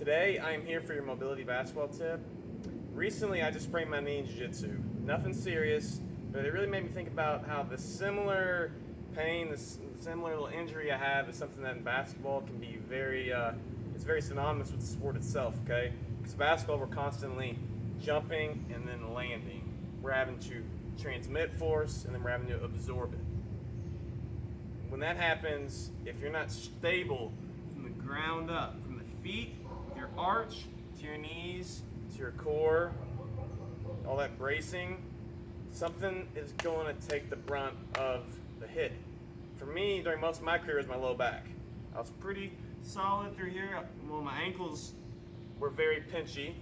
Today I am here for your mobility basketball tip. Recently I just sprained my knee in jiu-jitsu. Nothing serious, but it really made me think about how the similar pain, the similar little injury I have is something that in basketball can be it's very synonymous with the sport itself, okay? Because basketball we're constantly jumping and then landing. We're having to transmit force and then we're having to absorb it. When that happens, if you're not stable from the ground up, from the feet, your arch, to your knees, to your core, all that bracing, something is going to take the brunt of the hit. For me, during most of my career, it was my low back. I was pretty solid through here. Well, my ankles were very pinchy,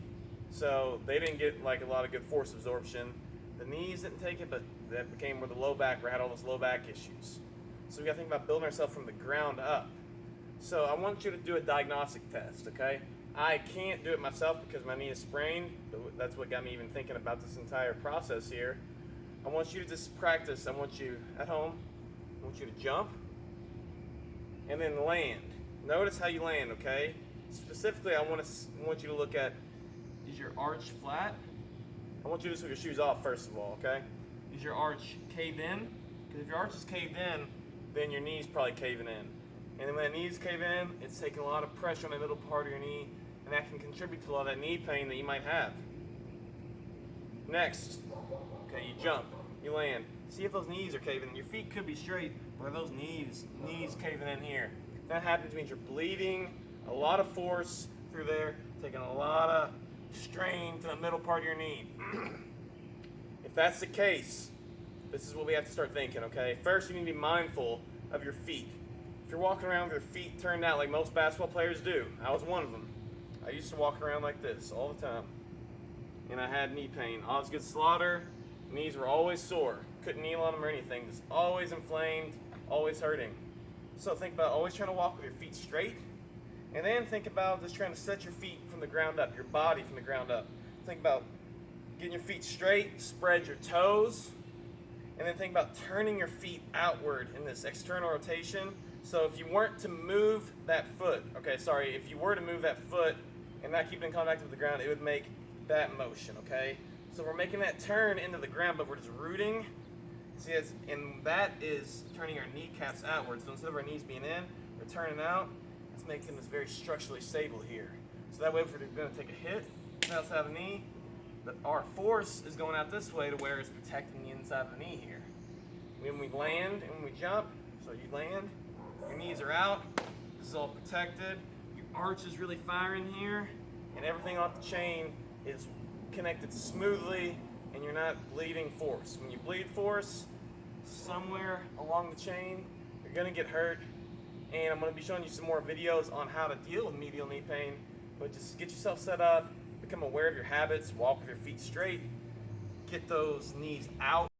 so they didn't get like a lot of good force absorption. The knees didn't take it, but that became where the low back, where I had all those low back issues. So we got to think about building ourselves from the ground up. So I want you to do a diagnostic test, okay? I can't do it myself because my knee is sprained. That's what got me even thinking about this entire process here. I want you to just practice. I want you at home, I want you to jump and then land. Notice how you land, okay? Specifically, I want you to look at, is your arch flat? I want you to just with your shoes off first of all, okay? Is your arch caved in? Because if your arch is caved in, then your knee's probably caving in. And then when that knee's caving in, it's taking a lot of pressure on the middle part of your knee, and that can contribute to a lot of that knee pain that you might have. Next, okay, you jump, you land. See if those knees are caving in. Your feet could be straight, but are those knees caving in here? If that happens, it means you're bleeding a lot of force through there, taking a lot of strain to the middle part of your knee. If that's the case, this is what we have to start thinking, okay? First, you need to be mindful of your feet. If you're walking around with your feet turned out like most basketball players do, I was one of them. I used to walk around like this all the time, and I had knee pain. Odds good slaughter, knees were always sore. Couldn't kneel on them or anything, just always inflamed, always hurting. So think about always trying to walk with your feet straight, and then think about just trying to set your feet from the ground up, your body from the ground up. Think about getting your feet straight, spread your toes, and then think about turning your feet outward in this external rotation. So if you weren't to move that foot, if you were to move that foot and not keep it in contact with the ground, it would make that motion, okay? So we're making that turn into the ground, but we're just rooting. See, and that is turning our kneecaps outward. So instead of our knees being in, we're turning out. It's making us very structurally stable here. So that way, if we're going to take a hit outside of the knee, our force is going out this way to where it's protecting the inside of the knee here. When we land and when we jump, so you land, your knees are out, this is all protected, your arch is really firing here, and everything off the chain is connected smoothly, and you're not bleeding force. When you bleed force somewhere along the chain, you're going to get hurt, and I'm going to be showing you some more videos on how to deal with medial knee pain, but just get yourself set up, become aware of your habits, walk with your feet straight, get those knees out.